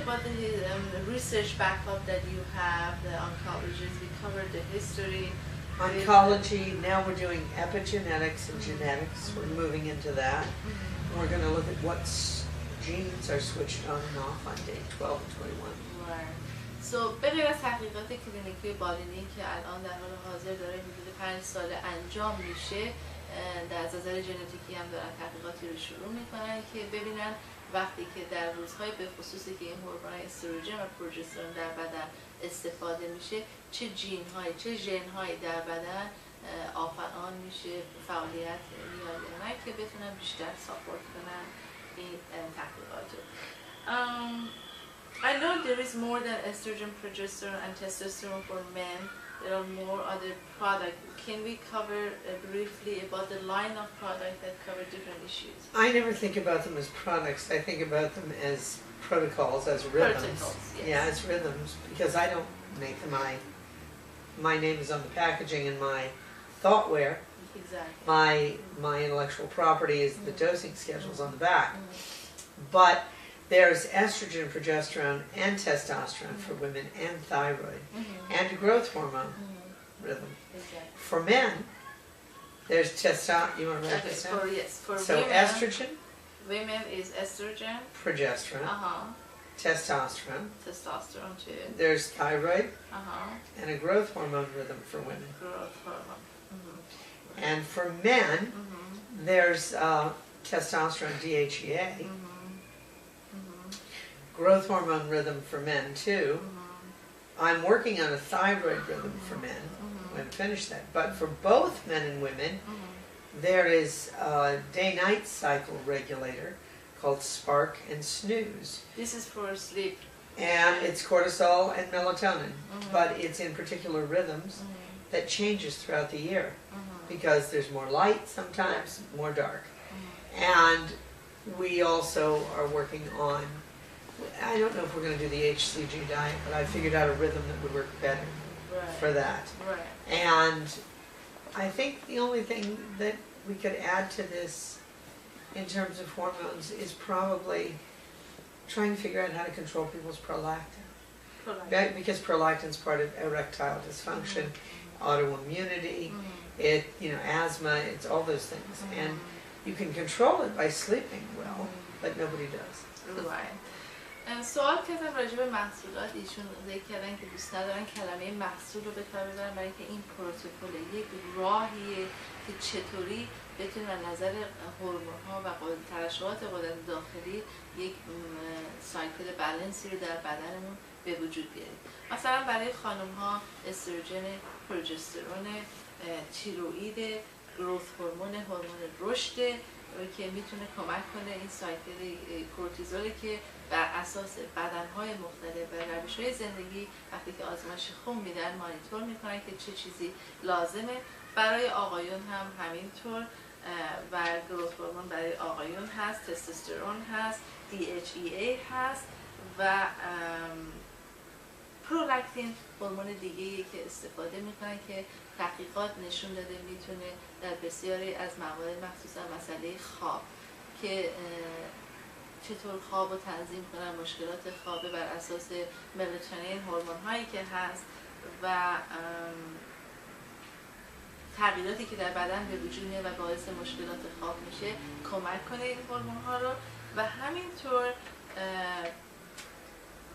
about the research backup that you have, the oncologists? We covered the history. Oncology, now we're doing epigenetics and genetics. We're moving into that. We're going to look at what genes are switched on and off on day 12 and 21. Right. So به غیر از تحقیقات کلینیکی بالینی که الان در حال حاضر داره حدود 5 سال انجام میشه، در از نظر ژنتیکی هم دارن تحقیقاتی رو شروع میکنن که ببینن وقتی که در روزهای به خصوصی که این هورمون‌های استروژن و پروژسترون در بدن استفاده میشه چه جین‌هایی چه ژن‌هایی در بدن آن میشه فعالیت میاد یا نه که بتونن بیشتر ساپورت کنن این تحقیقات رو. I know there is more than estrogen, progesterone and testosterone for men. There are more other products. Can we cover briefly about the line of products that cover different issues? I never think about them as products. I think about them as protocols, as rhythms. Protocols, yes. Yeah, as rhythms, because I don't make them. My name is on the packaging and my thoughtware. Exactly. My intellectual property is the dosing schedules on the back. But there's estrogen, progesterone, and testosterone for women, and thyroid, and growth hormone rhythm. Exactly. For men, there's testosterone. You want to write this down? Yes. For So women, estrogen, women is estrogen, progesterone, testosterone. testosterone too. There's thyroid, Uh-huh. and a growth hormone rhythm for women. Growth hormone. And for men, there's testosterone, DHEA. Growth hormone rhythm for men too. I'm working on a thyroid rhythm for men. I'm going to finish that. But for both men and women, there is a day-night cycle regulator called Spark and Snooze. This is for sleep. And it's cortisol and melatonin, but it's in particular rhythms that changes throughout the year because there's more light sometimes, more dark. And we also are working on, I don't know if we're going to do the HCG diet, but I figured out a rhythm that would work better for that. Right. And I think the only thing that we could add to this in terms of hormones is probably trying to figure out how to control people's prolactin. Because prolactin is part of erectile dysfunction, autoimmunity, asthma, it's all those things. And you can control it by sleeping well, but nobody does. Right. سوال کردن راجع به محصولات، ایشون ذکر کردن که دوست ندارن کلمه محصول رو به کار ببرن برای که این پروتکل یک راهیه که چطوری بتونیم از نظر هورمون‌ها و ترشحات غدد داخلی یک سایکل بالانسی رو در بدنمون به وجود بیاریم. مثلا برای خانم‌ها استروژن، پروژسترون، تیروئید، گروث هورمون رشد که میتونه کمک کنه این سایکل کورتیزولی که بر اساس بدنهای مختلف و روش‌های زندگی وقتی که آزمایش خون میدن مانیتور میکنن که چه چیزی لازمه. برای آقایون هم همینطور و گروث هورمون برای آقایون هست، تستوسترون هست، DHEA هست و پرولاکتین هورمون دیگه‌ای که استفاده میکنن که تحقیقات نشون داده میتونه در بسیاری از موارد مخصوصا مسئله خواب که چطور خواب رو تنظیم کنن، مشکلات خواب بر اساس ملاتونین هورمون هایی که هست و تغییراتی که در بدن به وجود میاد و باعث مشکلات خواب میشه کمک کنه این هورمون ها رو. و همینطور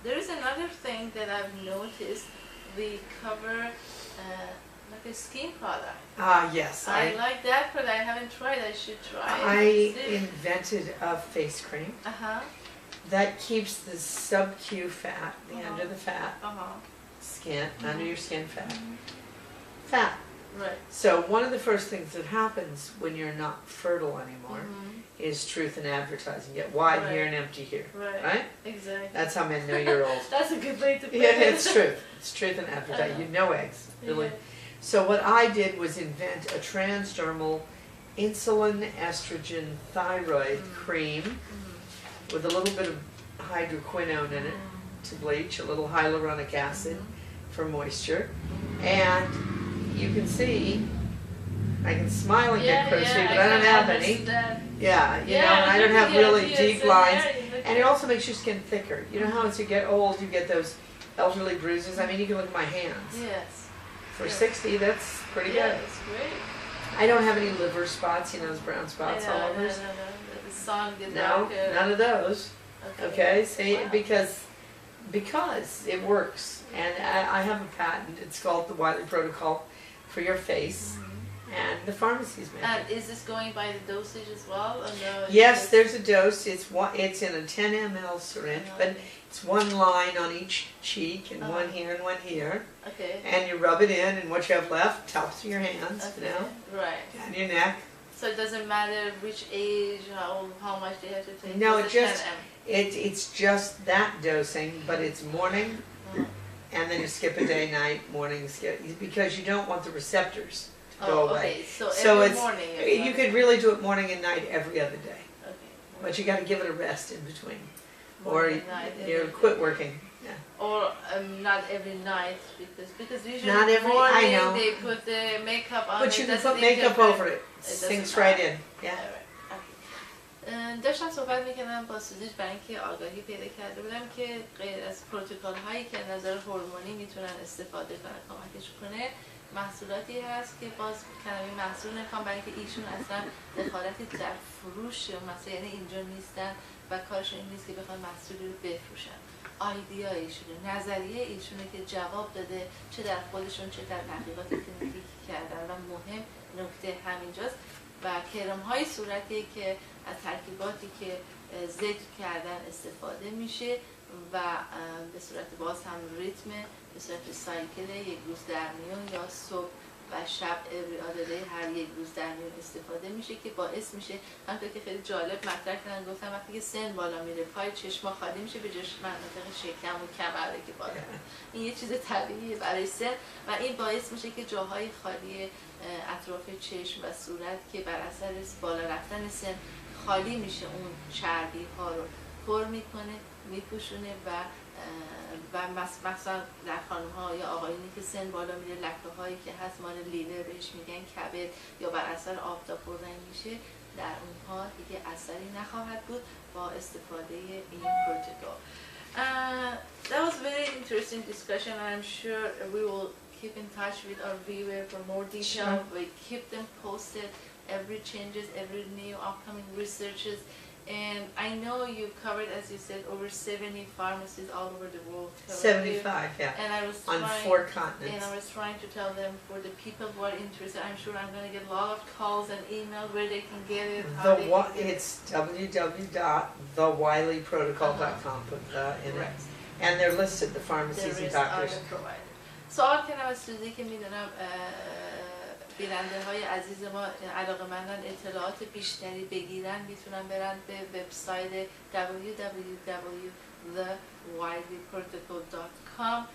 there is another thing that I've noticed we cover like a skin product. Yes. I like that product. I haven't tried. I should try it. I invented a face cream that keeps the sub-Q fat, the under the fat skin, under your skin fat, fat. Right. So one of the first things that happens when you're not fertile anymore is truth in advertising. Get wide here and empty here. Right? Exactly. That's how men know you're old. That's a good way to put it. Yeah, it's truth. It's truth in advertising. You know eggs. Really. So what I did was invent a transdermal insulin, estrogen, thyroid cream with a little bit of hydroquinone in it to bleach, a little hyaluronic acid for moisture. And you can see, I can smile and get crispy, but I don't have any. Yeah, you know, and I don't have really deep lines. Okay. And it also makes your skin thicker. You know how as you get old, you get those elderly bruises? I mean, you can look at my hands. Yes. For Yes. 60, that's pretty Yeah, good. it's great. I don't have any liver spots, you know, those brown spots all over. No. The sun, the No, dark, none of those. Okay, see, Wow. because it works. And I have a patent. It's called the Wiley Protocol for your face. And the pharmacies make And it. is this going by the dosage as well? Or no, Yes, there's a dose. It's in a 10 ml syringe, Oh, but it's one line on each cheek and Uh-huh. one here and one here. Okay. And you rub it in, and what you have left tops of your hands, you Okay. know, Right. and your neck. So it doesn't matter which age, how much they have to take. No, It's it a just- 10 It's just that dosing, but it's morning, Mhm. and then you skip a day, night, morning, skip, because you don't want the receptors to go Oh, away. okay. So So every it's- morning. You could really do it morning and night every other day, Okay. but you got to give it a rest in between, or Morning, night, you every quit day. working. Or not every night because usually Not every- I morning know. they put the makeup on. But it you can doesn't put makeup interfere. over it, doesn't sinks right matter. in. Yeah. داشتم صحبت میکردم با سوزیش برای اینکه آگاهی پیدا کرده بودم که غیر از پروتکل هایی که از نظر هورمونی میتونن استفاده کنن کمکش کنه محصولاتی هست که باز کلمه محصول نمیخوام برای اینکه ایشون اصلا دخالتی در فروش مثلا یعنی اینجا نیستن و کارشون این نیست که بخوان محصولی رو بفروشن. آیدیا ایشونه، نظریه ایشونه که جواب داده چه در خودشون چه در تحقیقات کلینیکی کردن و مهم نکته همینجاست و کرم های صورتی که از ترکیباتی که ذکر کردن استفاده میشه و به صورت باز هم ریتم به صورت سایکل یک روز در میون یا صبح و شب every other day هر یک روز در میون استفاده میشه که باعث میشه همونطور که خیلی جالب مطرح کردن گفتم وقتی که سن بالا میره پای چشما خالی میشه به جاش مناطق شکم و کمره که بالا این یه چیز طبیعیه برای سن و این باعث میشه که جاهای خالی اطراف چشم و صورت که بر اثر بالا رفتن سن خالی میشه اون چربی ها رو پر میکنه میپوشونه و مثلا در خانم ها یا آقایونی که سن بالا میره لکه هایی که هست مال لیور بهش میگن کبد یا بر اثر آفتاب پررنگ میشه در اونها دیگه اثری نخواهد بود با استفاده این پروتکل. That was very interesting discussion and I'm sure we will keep in touch with our viewer for more detail. Sure. We keep them posted every changes, every new upcoming researches. And I know you covered, as you said, over 70 pharmacies all over the world. 75, yeah, And I was on trying, 4 and continents. I was trying to tell them for the people who are interested, I'm sure I'm going to get a lot of calls and emails where they can get it. How they can get it. It's www.thewileyprotocol.com. Put the in it. Right. And they're listed, the The pharmacies and rest are doctors. provided. سوال کنم از سوزی که میدونم بیننده های عزیز ما علاقه‌مندن اطلاعات بیشتری بگیرن میتونن برن به وبسایت www.thewileyprotocol.com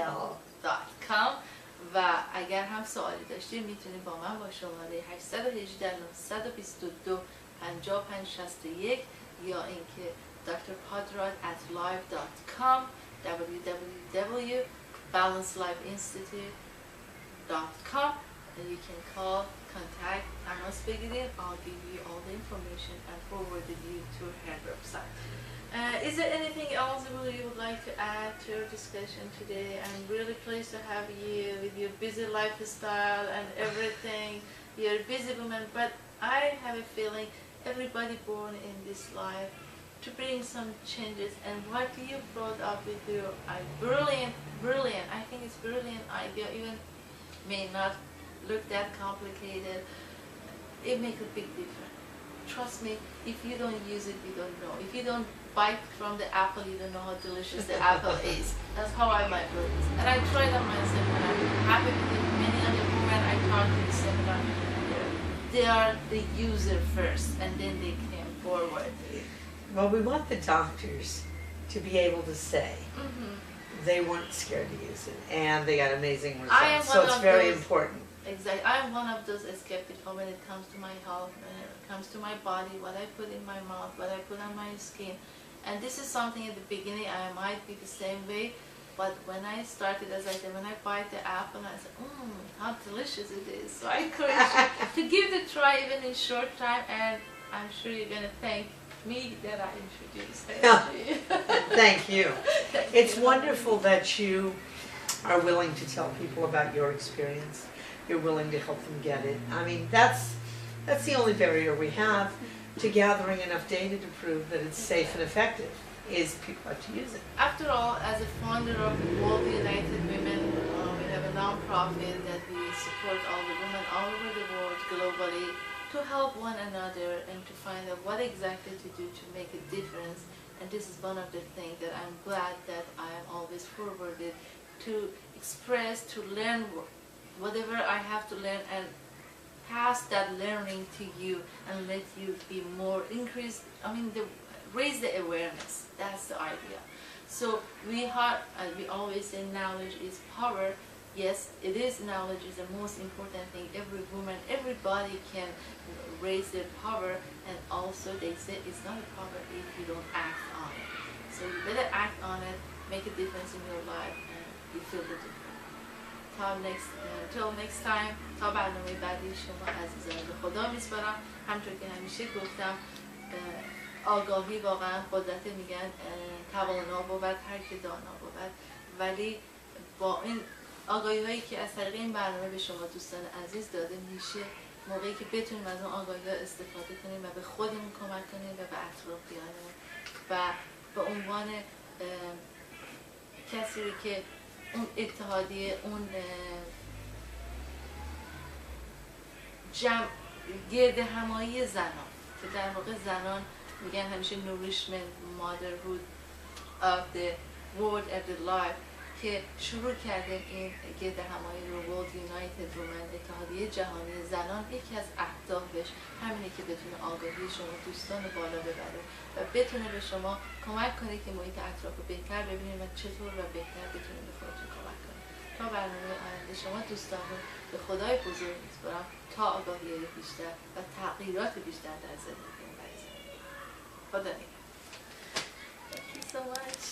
PROTOCOL.com. و اگر هم سوالی داشتید میتونید با من با شماره 818 922 5561 یا اینکه Dr. Padrad at live.com www.balancelifeinstitute.com and you can call, contact, تماس بگیرید. I'll give you all the information and forward you to her website. Is there anything else you would like to add to our discussion today? I'm really pleased to have you with your busy lifestyle and everything. You're a busy woman, but I have a feeling everybody born in this life to bring some changes. And what you brought up with your brilliant, I think it's brilliant idea, even may not look that complicated. It makes a big difference. Trust me, if you don't use it, you don't know. If you don't bite from the apple, you don't know how delicious the apple is. That's how I might do this. And I tried on myself and I'm happy with it. Many other women I talked to the seminar, they are the user first and then they came forward. Well, we want the doctors to be able to say they weren't scared to use it and they got amazing results. I am So one it's of very those- important. Exactly. I'm one of those skeptical when it comes to my health, when it comes to my body, what I put in my mouth, what I put on my skin. And this is something at the beginning I might be the same way, but when I started, as I said, when I bite the apple, I said, how delicious it is. So I encourage you to give it a try even in short time, and I'm sure you're going to thank me that I introduced it to you. Thank you. Thank It's you. wonderful that you are willing to tell people about your experience. You're willing to help them get it. I mean, that's the only barrier we have to gathering enough data to prove that it's safe and effective, is people have to use it. After all, as a founder of World United Women, we have a non-profit that we support all the women all over the world globally to help one another and to find out what exactly to do to make a difference. And this is one of the things that I'm glad that I am always forwarded to express, to learn whatever I have to learn and pass that learning to you and let you be more increased, raise the awareness. That's the idea. So we always say knowledge is power. Yes, it is. Knowledge is the most important thing. Every woman, everybody can raise their power, and also they say it's not a power if you don't act on it. So you better act on it, make a difference in your life, and you feel the difference. Till next time. تا برنامه بعدی شما عزیزان به خدا میسپارم. همونطور که همیشه گفتم آگاهی واقعا قدرت، میگن توانا بود هر که دانا بود، ولی با این آگاهی هایی که از طریق این برنامه به شما دوستان عزیز داده میشه، موقعی که بتونیم از اون آگاهی ها استفاده کنیم و به خودمون کمک کنیم و به اطرافیانمون و به عنوان کسی که اون اتحادیه، اون گرد همایی زنان که در واقع زنان میگن همیشه nourishment motherhood of the world of the life، که شروع کردیم این گرد همایی رو World United Women، اتحادیه جهانی زنان. یکی از اهدافش همینه که بتونه آگاهی شما دوستان بالا ببره و بتونه به شما کمک کنه که محیط اطراف رو بهتر ببینید و چطور و بهتر بتونید به خودتون کمک کنید. تا برنامه آینده شما دوستان رو به خدای بزرگ میسپارم تا آگاهی بیشتر و تغییرات بیشتر در زندگی بریزید. خدا نگهدار. Thank you so much.